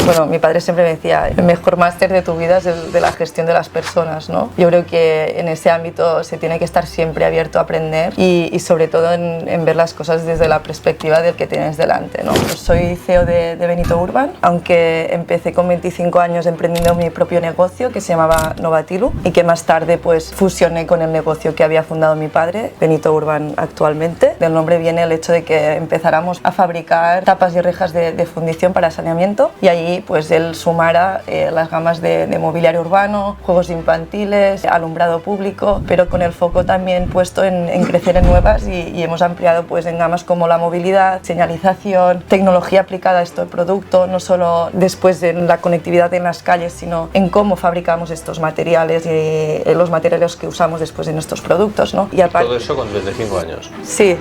Bueno, mi padre siempre me decía, el mejor máster de tu vida es el de la gestión de las personas, ¿no? Yo creo que en ese ámbito se tiene que estar siempre abierto a aprender y sobre todo en ver las cosas desde la perspectiva del que tienes delante, ¿no? Pues soy CEO de Benito Urban, aunque empecé con 25 años emprendiendo mi propio negocio que se llamaba Novatilu y que más tarde pues fusioné con el negocio que había fundado mi padre, Benito Urban actualmente. Del nombre viene el hecho de que empezáramos a fabricar tapas y rejas de fundición para saneamiento y allí pues él sumara las gamas de mobiliario urbano, juegos infantiles, alumbrado público, pero con el foco también puesto en crecer en nuevas y hemos ampliado pues en gamas como la movilidad, señalización, tecnología aplicada a este producto, no solo después de la conectividad en las calles, sino en cómo fabricamos estos materiales y los materiales que usamos después en nuestros productos, ¿no? Y aparte, todo eso con 35 años. Sí.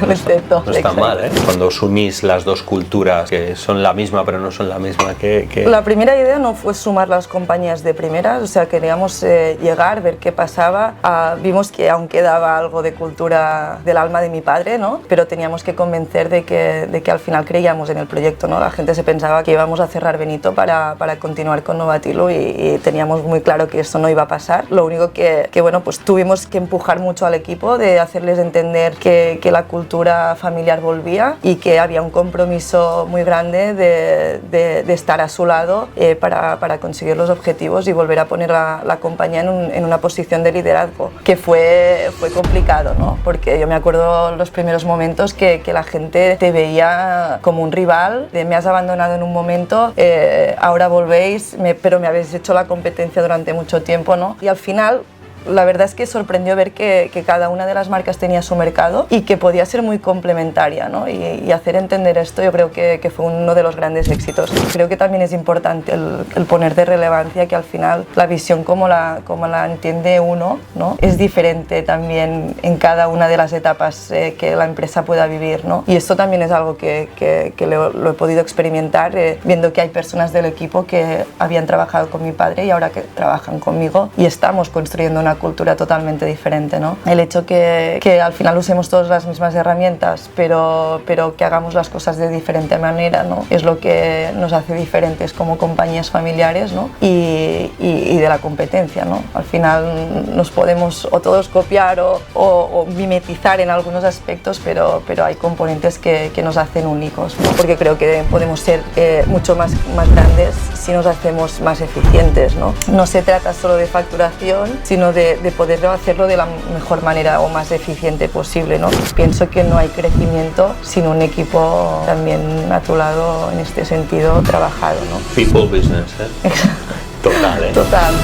No está mal, ¿eh? Cuando unís las dos culturas que son la misma pero no son la misma que... La primera idea no fue sumar las compañías de primeras, o sea, queríamos llegar, ver qué pasaba. Vimos que aún quedaba algo de cultura del alma de mi padre, ¿no? Pero teníamos que convencer de que al final creíamos en el proyecto, ¿no? La gente se pensaba que íbamos a cerrar Benito para continuar con Novatilu y teníamos muy claro que eso no iba a pasar. Lo único que bueno, pues tuvimos que empujar mucho al equipo, de hacerles entender que la cultura familiar volvía y que había un compromiso muy grande de estar a su lado para conseguir los objetivos y volver a poner la compañía en una posición de liderazgo, que fue complicado, ¿no? Porque yo me acuerdo los primeros momentos que la gente te veía como un rival, de me has abandonado en un momento, ahora volvéis, pero me habéis hecho la competencia durante mucho tiempo, ¿no? Y al final la verdad es que sorprendió ver que cada una de las marcas tenía su mercado y que podía ser muy complementaria, ¿no? Y hacer entender esto yo creo que fue uno de los grandes éxitos. Creo que también es importante el poner de relevancia que al final la visión como la entiende uno, ¿no? Es diferente también en cada una de las etapas que la empresa pueda vivir, ¿no? Y esto también es algo que lo he podido experimentar viendo que hay personas del equipo que habían trabajado con mi padre y ahora que trabajan conmigo y estamos construyendo una cultura totalmente diferente, ¿no? El hecho que al final usemos todas las mismas herramientas, pero que hagamos las cosas de diferente manera, ¿no? Es lo que nos hace diferentes como compañías familiares, ¿no? Y de la competencia, ¿no? Al final nos podemos o todos copiar o mimetizar en algunos aspectos, pero hay componentes que nos hacen únicos, ¿no? Porque creo que podemos ser mucho más grandes si nos hacemos más eficientes, ¿no? No se trata solo de facturación, sino de poder hacerlo de la mejor manera o más eficiente posible, ¿no? Pienso que no hay crecimiento sin un equipo también a tu lado en este sentido trabajado, ¿no? People business, ¿eh? Total, ¿eh? Total.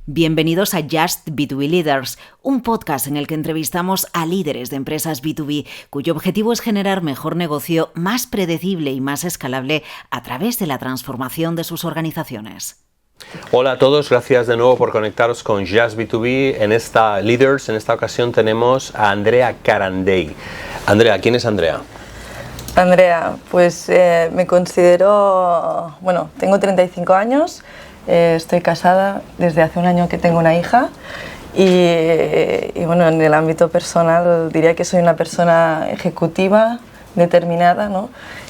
Bienvenidos a Just B2B Leaders, un podcast en el que entrevistamos a líderes de empresas B2B cuyo objetivo es generar mejor negocio, más predecible y más escalable a través de la transformación de sus organizaciones. Hola a todos, gracias de nuevo por conectaros con Just B2B. En esta ocasión tenemos a Andrea Carandei. Andrea, ¿quién es Andrea? Andrea, pues me considero, bueno, tengo 35 años, estoy casada, desde hace un año que tengo una hija y bueno, en el ámbito personal diría que soy una persona ejecutiva, determinada, ¿no?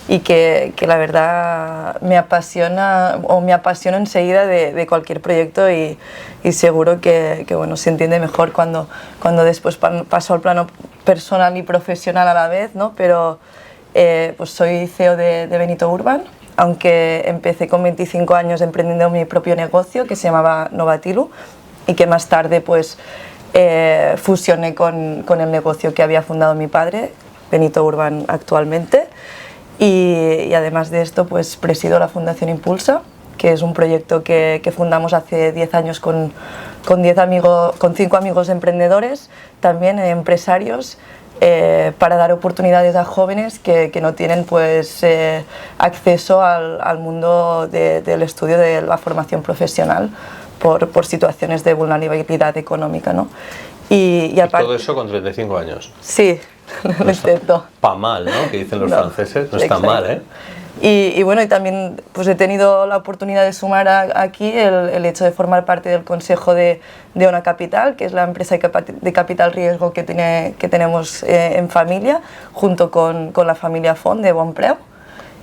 Y que la verdad me apasiona enseguida de cualquier proyecto y seguro que bueno, se entiende mejor cuando después paso al plano personal y profesional a la vez, ¿no? Pero pues soy CEO de Benito Urban, aunque empecé con 25 años emprendiendo mi propio negocio que se llamaba Novatilu y que más tarde pues fusioné con el negocio que había fundado mi padre, Benito Urban actualmente. Y además de esto, pues presido la Fundación Impulsa, que es un proyecto que fundamos hace 10 años con 5 amigos emprendedores, también empresarios, para dar oportunidades a jóvenes que no tienen pues, acceso al mundo del estudio de la formación profesional por situaciones de vulnerabilidad económica, ¿no? Y aparte, todo eso con 35 años. Sí, lo intento. Pa' mal, ¿no? Que dicen los franceses, no está mal, ¿eh? Y bueno, y también pues he tenido la oportunidad de sumar aquí el hecho de formar parte del consejo de Ona Capital, que es la empresa de capital riesgo que tenemos en familia, junto con la familia Font de Bonpreu.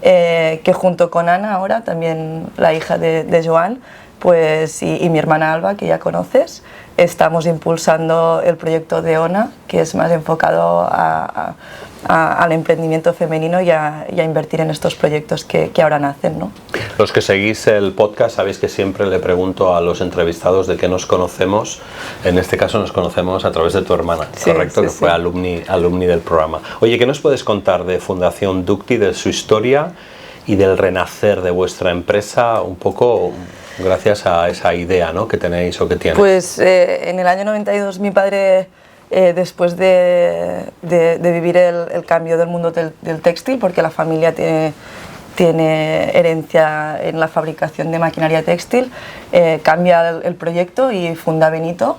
que junto con Ana ahora, también la hija de Joan, pues, y mi hermana Alba, que ya conoces, estamos impulsando el proyecto de ONA, que es más enfocado al emprendimiento femenino y a invertir en estos proyectos que ahora nacen, ¿no? Los que seguís el podcast sabéis que siempre le pregunto a los entrevistados de qué nos conocemos. En este caso nos conocemos a través de tu hermana, sí, ¿correcto? Sí, que fue alumni del programa. Oye, ¿qué nos puedes contar de Fundación Ducti, de su historia y del renacer de vuestra empresa, un poco gracias a esa idea, ¿no?, que tenéis o que tienes? Pues en el año 92 mi padre, después de vivir el cambio del mundo del textil, porque la familia tiene herencia en la fabricación de maquinaria textil, cambia el proyecto y funda Benito,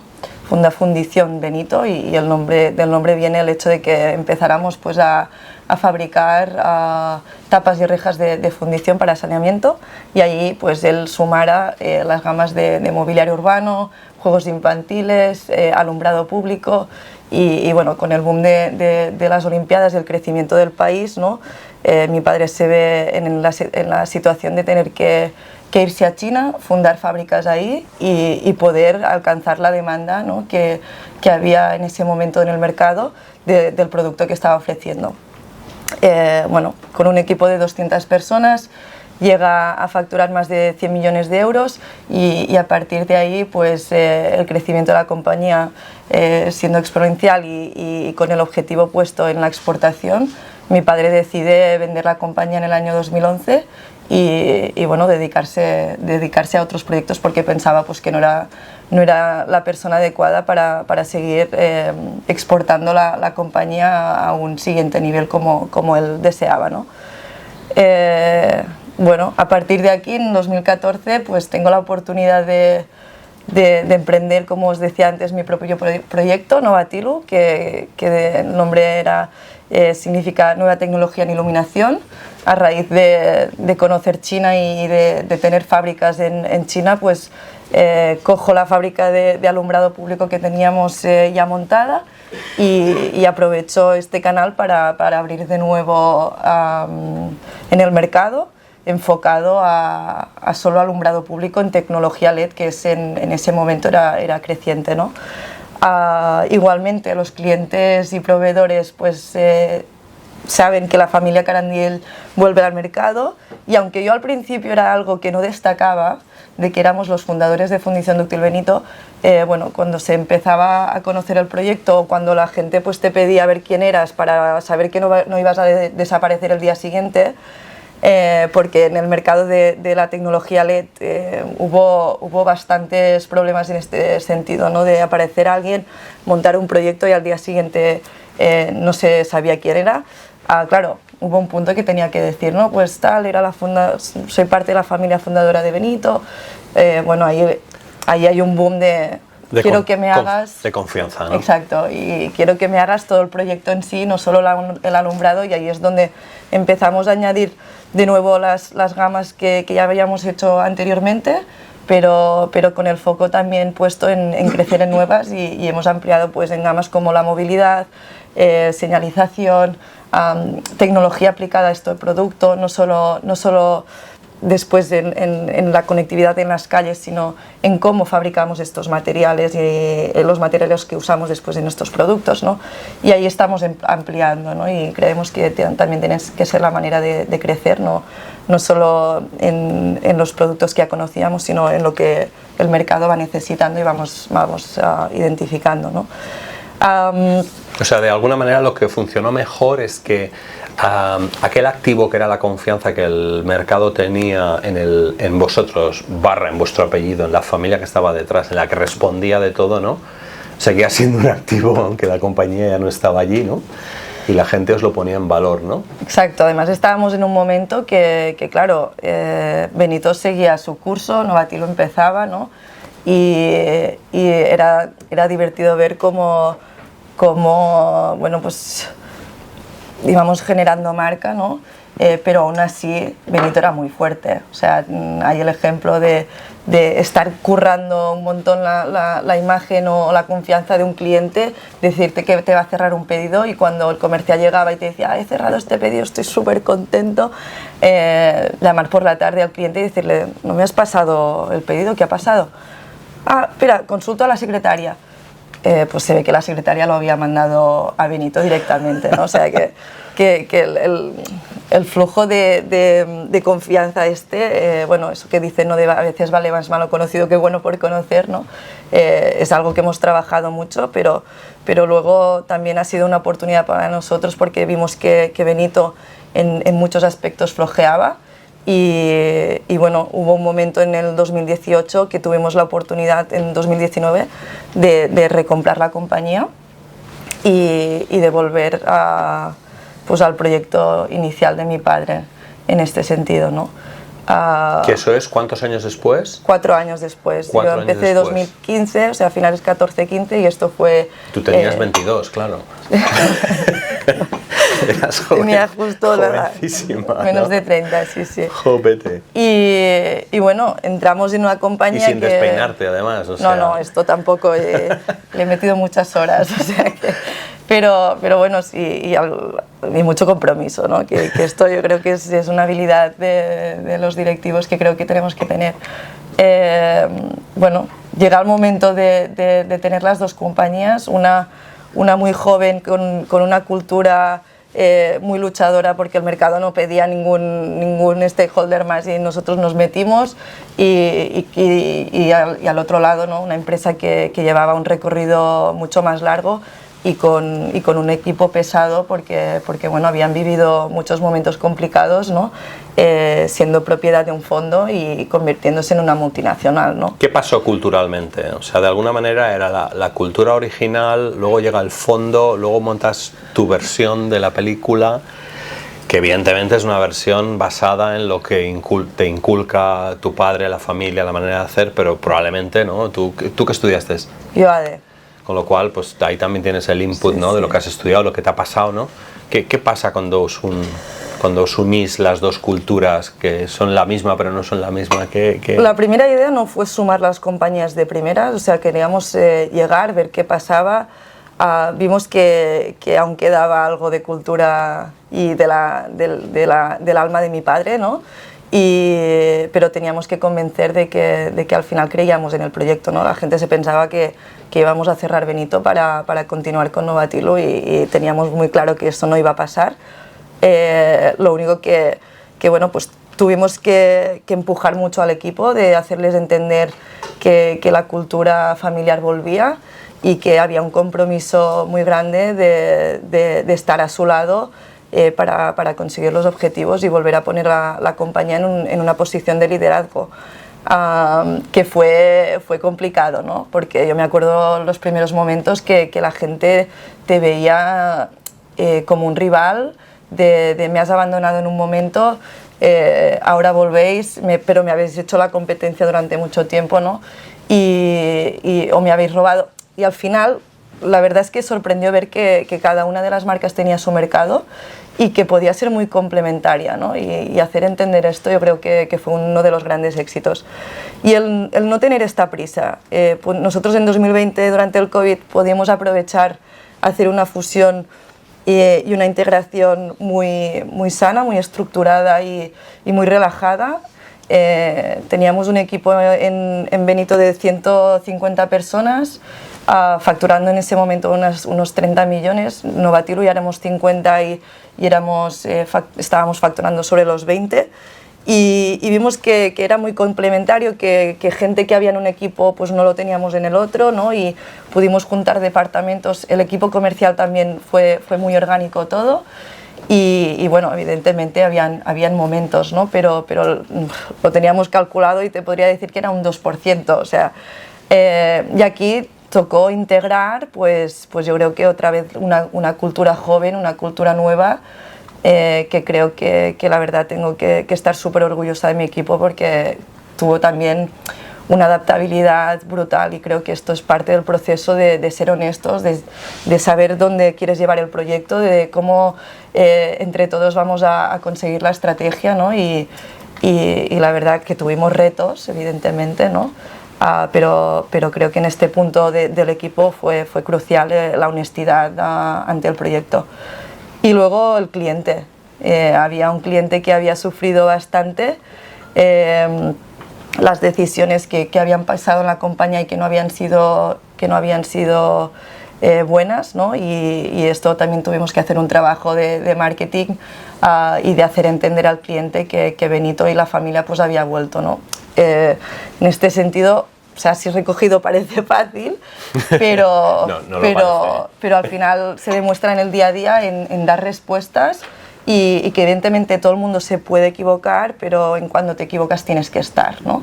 funda Fundición Benito, y del nombre viene el hecho de que empezáramos pues a fabricar tapas y rejas de fundición para saneamiento, y allí pues él sumara las gamas de mobiliario urbano, juegos infantiles, alumbrado público, y bueno, con el boom de las Olimpiadas y el crecimiento del país, ¿no? Mi padre se ve en la situación de tener que irse a China, fundar fábricas ahí y poder alcanzar la demanda, ¿no?, que había en ese momento en el mercado del producto que estaba ofreciendo. Bueno, con un equipo de 200 personas llega a facturar más de 100 millones de euros y a partir de ahí pues el crecimiento de la compañía siendo exponencial y con el objetivo puesto en la exportación, mi padre decide vender la compañía en el año 2011 y bueno, dedicarse a otros proyectos, porque pensaba pues que no era la persona adecuada para seguir exportando la compañía a un siguiente nivel como él deseaba, ¿no? Bueno, a partir de aquí, en 2014, pues tengo la oportunidad de emprender, como os decía antes, mi propio proyecto, Novatilu, que el nombre significa Nueva Tecnología en Iluminación. A raíz de conocer China y de tener fábricas en China, pues cojo la fábrica de alumbrado público que teníamos ya montada y aprovecho este canal para abrir de nuevo en el mercado, enfocado a solo alumbrado público en tecnología LED, que en ese momento era creciente, ¿no? Igualmente los clientes y proveedores pues saben que la familia Carandiel vuelve al mercado, y aunque yo al principio era algo que no destacaba, de que éramos los fundadores de Fundición Dúctil Benito, bueno, cuando se empezaba a conocer el proyecto, cuando la gente pues te pedía ver quién eras para saber que no ibas a desaparecer el día siguiente, porque en el mercado de la tecnología LED hubo bastantes problemas en este sentido, ¿no?, de aparecer alguien, montar un proyecto y al día siguiente no se sabía quién era. Claro, hubo un punto que tenía que decir, ¿no?, pues tal, soy parte de la familia fundadora de Benito. Bueno, ahí hay un boom de quiero que me hagas... De confianza, ¿no? Exacto, y quiero que me hagas todo el proyecto en sí, no solo el alumbrado, y ahí es donde empezamos a añadir de nuevo las gamas que ya habíamos hecho anteriormente, pero con el foco también puesto en crecer en nuevas, y hemos ampliado pues en gamas como la movilidad, señalización, tecnología aplicada a este producto, no solo después en la conectividad en las calles, sino en cómo fabricamos estos materiales y los materiales que usamos después en estos productos, ¿no? Y ahí estamos ampliando, ¿no? Y creemos que también tiene que ser la manera de crecer, no solo en los productos que ya conocíamos, sino en lo que el mercado va necesitando y vamos identificando, ¿no? O sea, de alguna manera lo que funcionó mejor es que aquel activo que era la confianza que el mercado tenía en vosotros, en vuestro apellido, en la familia que estaba detrás, en la que respondía de todo, ¿no?, seguía siendo un activo aunque la compañía ya no estaba allí, ¿no?, y la gente os lo ponía en valor, ¿no? Exacto, además estábamos en un momento que claro, Benito seguía su curso, Novatilu empezaba, ¿no?, y era divertido ver cómo bueno, pues íbamos generando marca, ¿no?, pero aún así Benito era muy fuerte. O sea, hay el ejemplo de estar currando un montón la imagen o la confianza de un cliente, decirte que te va a cerrar un pedido y cuando el comercial llegaba y te decía he cerrado este pedido, estoy súper contento, llamar por la tarde al cliente y decirle no me has pasado el pedido, ¿qué ha pasado? Ah, espera, consulto a la secretaria. Pues se ve que la secretaria lo había mandado a Benito directamente, ¿no? O sea que el flujo de confianza bueno, eso que dicen, ¿no? A veces vale más malo conocido que bueno por conocer, ¿no? Es algo que hemos trabajado mucho, pero luego también ha sido una oportunidad para nosotros porque vimos que Benito en muchos aspectos flojeaba. Y bueno, hubo un momento en el 2018 que tuvimos la oportunidad en 2019 de recomprar la compañía y de volver pues al proyecto inicial de mi padre en este sentido, ¿no? ¿Que eso es cuántos años después? 4 años después. Yo empecé en 2015, o sea, a finales 14-15 y esto fue... Tú tenías 22, claro. Eras joven, tenía justo menos, ¿no? De 30, sí, sí. Jopete. Y bueno, entramos en una compañía y sin despeinarte, además. O sea... No, esto tampoco, le he metido muchas horas, o sea que... Pero bueno, sí, y mucho compromiso, ¿no? Que esto yo creo que es una habilidad de los directivos que creo que tenemos que tener. Bueno, llega el momento de tener las dos compañías, una muy joven con una cultura muy luchadora porque el mercado no pedía ningún stakeholder más y nosotros nos metimos y al otro lado, ¿no? Una empresa que llevaba un recorrido mucho más largo y con un equipo pesado porque bueno, habían vivido muchos momentos complicados, ¿no? Siendo propiedad de un fondo y convirtiéndose en una multinacional, ¿no? ¿Qué pasó culturalmente? O sea, de alguna manera era la cultura original, luego llega el fondo, luego montas tu versión de la película, que evidentemente es una versión basada en lo que te inculca tu padre, la familia, la manera de hacer, pero probablemente, ¿no? ¿Tú qué estudiaste? Yo ADE. Con lo cual, pues ahí también tienes el input, sí, ¿no? Sí. De lo que has estudiado, lo que te ha pasado, ¿no? ¿Qué pasa cuando os unís las dos culturas, que son la misma pero no son la misma? La primera idea no fue sumar las compañías de primeras, o sea, queríamos llegar, ver qué pasaba. Vimos que aún quedaba algo de cultura y del alma de mi padre, ¿no? Pero teníamos que convencer de que al final creíamos en el proyecto, ¿no? La gente se pensaba que íbamos a cerrar Benito para continuar con Novatilu y teníamos muy claro que esto no iba a pasar. Lo único que bueno, pues tuvimos que empujar mucho al equipo, de hacerles entender que la cultura familiar volvía y que había un compromiso muy grande de estar a su lado para conseguir los objetivos y volver a poner la compañía en una posición de liderazgo. Que fue complicado, ¿no? Porque yo me acuerdo los primeros momentos que la gente te veía como un rival, de me has abandonado en un momento, ahora volvéis, pero me habéis hecho la competencia durante mucho tiempo, ¿no? O me habéis robado. Y al final, la verdad es que sorprendió ver que cada una de las marcas tenía su mercado y que podía ser muy complementaria, ¿no? Y hacer entender esto yo creo que fue uno de los grandes éxitos. Y el no tener esta prisa. Pues nosotros en 2020, durante el COVID, podíamos aprovechar hacer una fusión y una integración muy sana, muy estructurada y muy relajada. Teníamos un equipo en Benito de 150 personas, facturando en ese momento unos 30 millones. Novatilu ya éramos 50 y estábamos facturando sobre los 20. Y vimos que era muy complementario, que gente que había en un equipo pues no lo teníamos en el otro, ¿no? Y pudimos juntar departamentos. El equipo comercial también fue muy orgánico todo. Y bueno, evidentemente habían momentos, ¿no? Pero lo teníamos calculado y te podría decir que era un 2%. O sea, y aquí tocó integrar, pues yo creo que otra vez una cultura joven, una cultura nueva, que creo que la verdad tengo que estar súper orgullosa de mi equipo porque tuvo también una adaptabilidad brutal, y creo que esto es parte del proceso de ser honestos, de saber dónde quieres llevar el proyecto, de cómo entre todos vamos a conseguir la estrategia, ¿no? Y la verdad que tuvimos retos, evidentemente, ¿no? Pero creo que en este punto del equipo fue crucial la honestidad ante el proyecto. Y luego el cliente. Había un cliente que había sufrido bastante las decisiones que habían pasado en la compañía y que no habían sido buenas, ¿no? Y esto también tuvimos que hacer un trabajo de marketing y de hacer entender al cliente que Benito y la familia pues había vuelto, ¿no? En este sentido, o sea, si recogido parece fácil, pero, pero al final se demuestra en el día a día en dar respuestas y que evidentemente todo el mundo se puede equivocar, pero en cuando te equivocas tienes que estar, ¿no?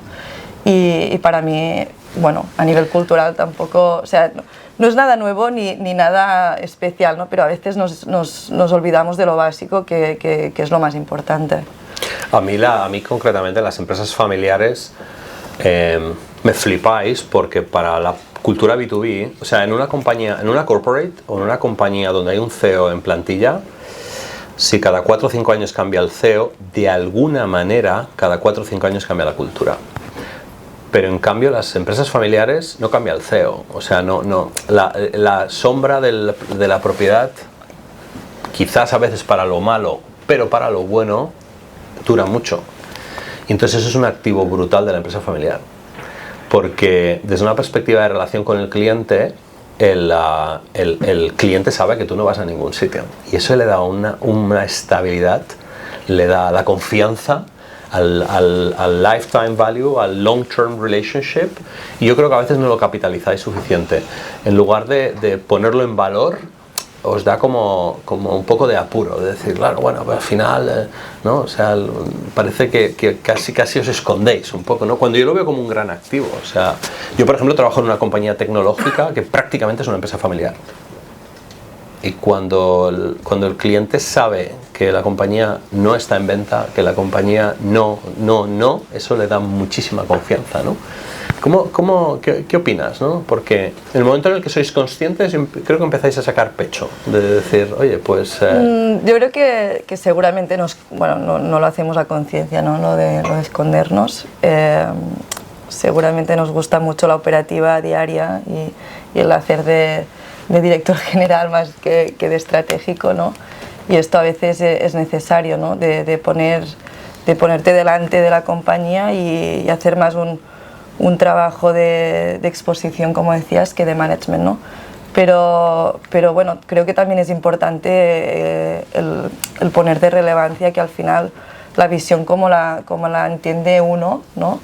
Y para mí, bueno, a nivel cultural tampoco, o sea, no es nada nuevo ni nada especial, ¿no? Pero a veces nos olvidamos de lo básico que es lo más importante. A mí concretamente las empresas familiares me flipáis, porque para la cultura B2B, o sea, en una compañía, en una corporate o en una compañía donde hay un CEO en plantilla, si cada 4 o 5 años cambia el CEO, de alguna manera cada 4 o 5 años cambia la cultura. Pero en cambio las empresas familiares no cambia el CEO, o sea, la sombra de la propiedad, quizás a veces para lo malo, pero para lo bueno, dura mucho. Y entonces eso es un activo brutal de la empresa familiar, porque desde una perspectiva de relación con el cliente, el cliente sabe que tú no vas a ningún sitio, y eso le da una estabilidad, le da la confianza al lifetime value, al long term relationship, y yo creo que a veces no lo capitalizáis suficiente. En lugar de ponerlo en valor, os da como un poco de apuro, de decir, claro, bueno, pues al final, ¿no? O sea, parece que casi os escondéis un poco, ¿no? Cuando yo lo veo como un gran activo. O sea, yo por ejemplo trabajo en una compañía tecnológica que prácticamente es una empresa familiar. Y cuando el cliente sabe que la compañía no está en venta, que la compañía no, eso le da muchísima confianza, ¿no? ¿Qué opinas, ¿no? Porque en el momento en el que sois conscientes, creo que empezáis a sacar pecho, de decir, oye, pues... Yo creo que seguramente no lo hacemos a conciencia, ¿no? Lo de escondernos. Seguramente nos gusta mucho la operativa diaria y el hacer de director general más que de estratégico, ¿no? Y esto a veces es necesario, ¿no? De ponerte delante de la compañía y hacer más un trabajo de exposición, como decías, que de management, ¿no? Pero bueno, creo que también es importante el poner de relevancia que al final la visión como la entiende uno, ¿no?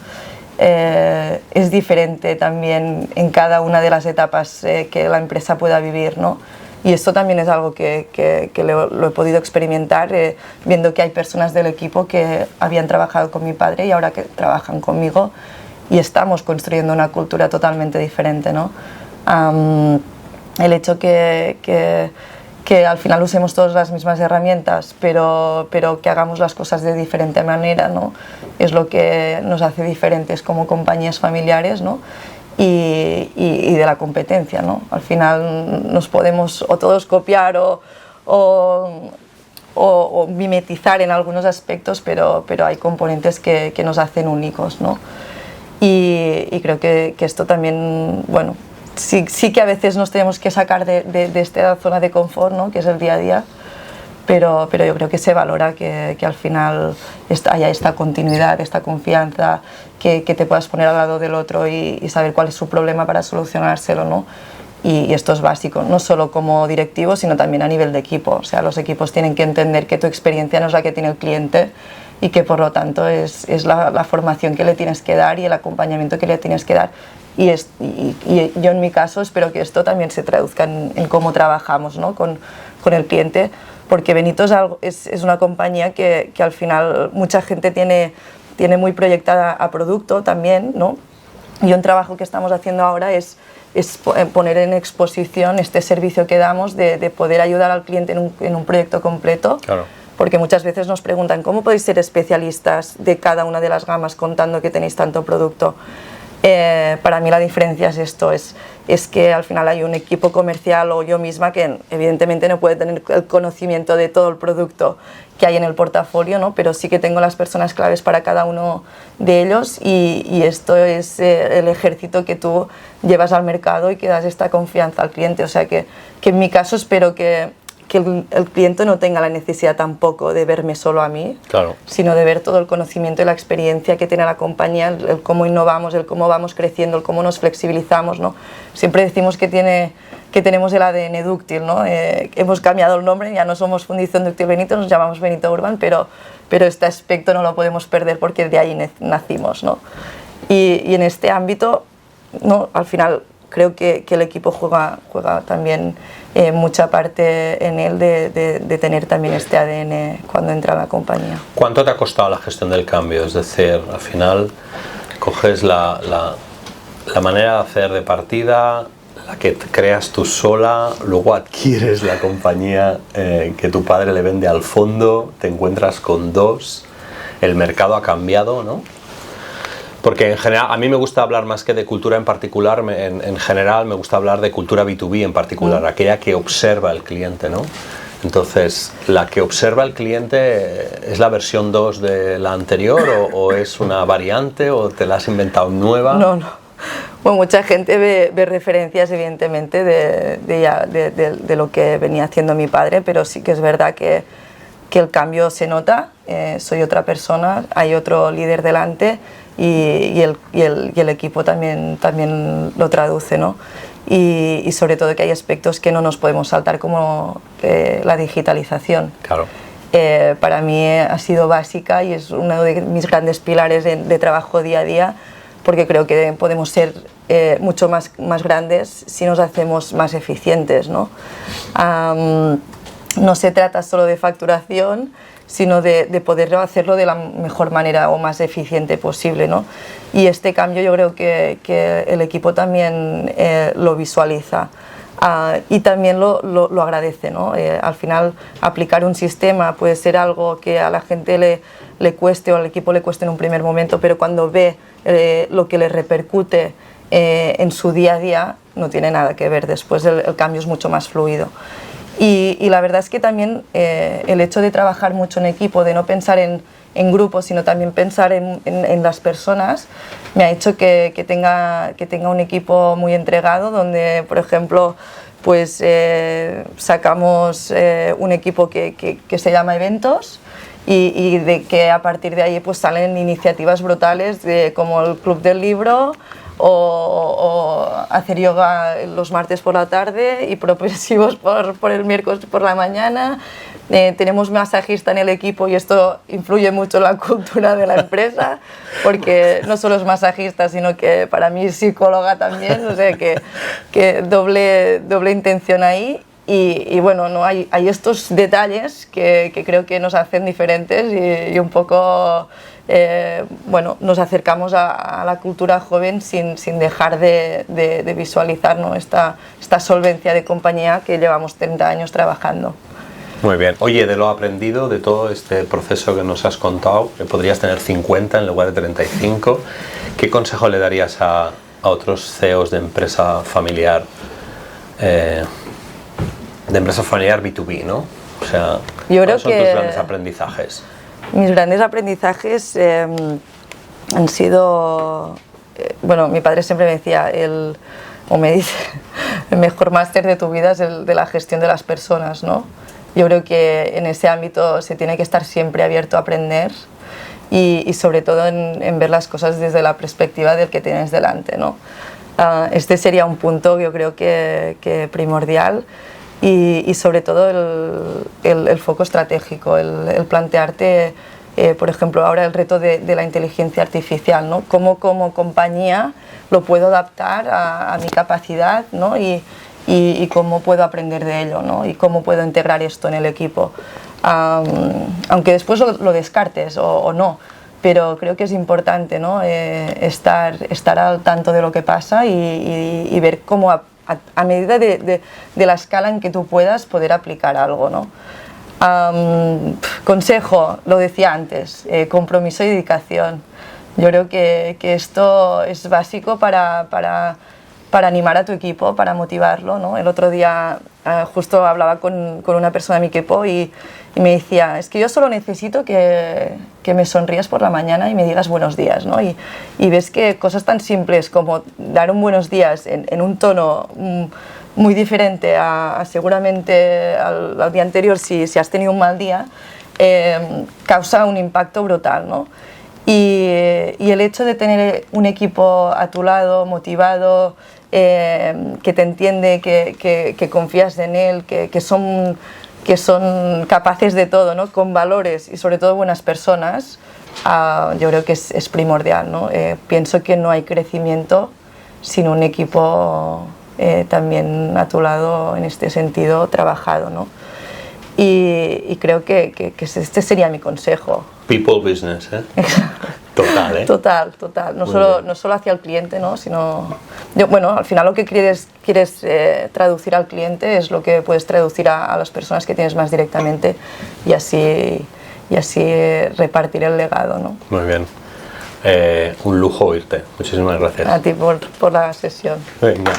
Es diferente también en cada una de las etapas que la empresa pueda vivir, ¿no? Y esto también es algo que lo he podido experimentar viendo que hay personas del equipo que habían trabajado con mi padre y ahora que trabajan conmigo, y estamos construyendo una cultura totalmente diferente, ¿no? El hecho que al final usemos todas las mismas herramientas, pero que hagamos las cosas de diferente manera, ¿no? Es lo que nos hace diferentes como compañías familiares, ¿no? Y de la competencia, ¿no? Al final nos podemos o todos copiar o mimetizar en algunos aspectos, pero hay componentes que nos hacen únicos, ¿no? Y creo que esto también, bueno, sí que a veces nos tenemos que sacar de esta zona de confort, ¿no? Que es el día a día, pero yo creo que se valora que al final haya esta continuidad, esta confianza, que te puedas poner al lado del otro y saber cuál es su problema para solucionárselo, ¿no? Y esto es básico, no solo como directivo, sino también a nivel de equipo. O sea, los equipos tienen que entender que tu experiencia no es la que tiene el cliente y que por lo tanto es la formación que le tienes que dar y el acompañamiento que le tienes que dar. Y yo en mi caso espero que esto también se traduzca en cómo trabajamos, ¿no? con el cliente, porque Benito es una compañía que al final mucha gente tiene muy proyectada a producto también, ¿no? Y un trabajo que estamos haciendo ahora es poner en exposición este servicio que damos de poder ayudar al cliente en un proyecto completo. Claro. Porque muchas veces nos preguntan, ¿cómo podéis ser especialistas de cada una de las gamas contando que tenéis tanto producto? Para mí la diferencia es esto, es que al final hay un equipo comercial o yo misma que evidentemente no puede tener el conocimiento de todo el producto que hay en el portafolio, ¿no? Pero sí que tengo las personas claves para cada uno de ellos y esto es el ejército que tú llevas al mercado y que das esta confianza al cliente. O sea que en mi caso espero que el cliente no tenga la necesidad tampoco de verme solo a mí, claro, sino de ver todo el conocimiento y la experiencia que tiene la compañía, el cómo innovamos, el cómo vamos creciendo, el cómo nos flexibilizamos, ¿no? Siempre decimos que tenemos el ADN dúctil, ¿no? Hemos cambiado el nombre, ya no somos Fundición Dúctil Benito, nos llamamos Benito Urban, pero este aspecto no lo podemos perder porque de ahí nacimos, ¿no? Y en este ámbito, ¿no? Al final creo que el equipo juega también mucha parte en él de tener también este ADN cuando entra a la compañía. ¿Cuánto te ha costado la gestión del cambio? Es decir, al final coges la manera de hacer de partida, la que creas tú sola, luego adquieres la compañía que tu padre le vende al fondo, te encuentras con dos, el mercado ha cambiado, ¿no? Porque en general, a mí me gusta hablar más que de cultura en particular, en general me gusta hablar de cultura B2B en particular, aquella que observa al cliente, ¿no? Entonces, ¿la que observa al cliente es la versión 2 de la anterior o es una variante o te la has inventado nueva? No. Bueno, mucha gente ve referencias evidentemente de lo que venía haciendo mi padre, pero sí que es verdad que el cambio se nota, soy otra persona, hay otro líder delante y el equipo también lo traduce, ¿no? Y sobre todo que hay aspectos que no nos podemos saltar como la digitalización. Claro. Para mí ha sido básica y es uno de mis grandes pilares de trabajo día a día, porque creo que podemos ser mucho más grandes si nos hacemos más eficientes, ¿no? No se trata solo de facturación, sino de poder hacerlo de la mejor manera o más eficiente posible, ¿no? Y este cambio yo creo que el equipo también lo visualiza y también lo agradece, ¿no? Al final aplicar un sistema puede ser algo que a la gente le cueste o al equipo le cueste en un primer momento, pero cuando ve lo que le repercute en su día a día no tiene nada que ver, después el cambio es mucho más fluido. Y la verdad es que también el hecho de trabajar mucho en equipo, de no pensar en grupos, sino también pensar en las personas, me ha hecho que tenga un equipo muy entregado, donde, por ejemplo, pues sacamos un equipo que se llama Eventos y de que a partir de ahí pues salen iniciativas brutales como el Club del Libro, o hacer yoga los martes por la tarde y progresivos por el miércoles por la mañana. Tenemos masajista en el equipo y esto influye mucho en la cultura de la empresa, porque no solo es masajista, sino que para mí es psicóloga también, o sea que doble intención ahí. Y bueno, no hay estos detalles que creo que nos hacen diferentes y un poco bueno, nos acercamos a la cultura joven sin dejar de visualizar, ¿no? esta solvencia de compañía que llevamos 30 años trabajando. Muy bien. Oye, de lo aprendido, de todo este proceso que nos has contado, que podrías tener 50 en lugar de 35, ¿qué consejo le darías a otros CEOs de empresa familiar? De empresa familiar B2B, ¿no? O sea, ¿cuáles son tus grandes aprendizajes? Mis grandes aprendizajes han sido... bueno, mi padre siempre me decía, o me dice, el mejor máster de tu vida es el de la gestión de las personas, ¿no? Yo creo que en ese ámbito se tiene que estar siempre abierto a aprender y sobre todo en ver las cosas desde la perspectiva del que tienes delante, ¿no? Este sería un punto yo creo que primordial. Y sobre todo el foco estratégico, el plantearte, por ejemplo, ahora el reto de la inteligencia artificial, ¿no? Cómo como compañía lo puedo adaptar a mi capacidad, ¿no? Y cómo puedo aprender de ello, ¿no? Y cómo puedo integrar esto en el equipo. Aunque después lo descartes o no, pero creo que es importante, ¿no? Estar al tanto de lo que pasa y ver cómo a medida de la escala en que tú puedas poder aplicar algo, ¿no? Consejo, lo decía antes, compromiso y dedicación. Yo creo que esto es básico para animar a tu equipo, para motivarlo, ¿no? El otro día justo hablaba con una persona de mi equipo y me decía, es que yo solo necesito que me sonrías por la mañana y me digas buenos días, ¿no? Y ves que cosas tan simples como dar un buenos días en un tono muy diferente a seguramente al día anterior si has tenido un mal día, causa un impacto brutal, ¿no? Y el hecho de tener un equipo a tu lado, motivado, que te entiende, que confías en él, que son capaces de todo, ¿no? Con valores y sobre todo buenas personas, yo creo que es primordial, ¿no? Pienso que no hay crecimiento sin un equipo también a tu lado en este sentido trabajado, ¿no? Y creo que este sería mi consejo. People business, ¿eh? Total, ¿eh? Total. No solo hacia el cliente, ¿no? Sino... bueno, al final lo que quieres traducir al cliente es lo que puedes traducir a las personas que tienes más directamente y así repartir el legado, ¿no? Muy bien. Un lujo oírte. Muchísimas gracias. A ti por la sesión. Venga.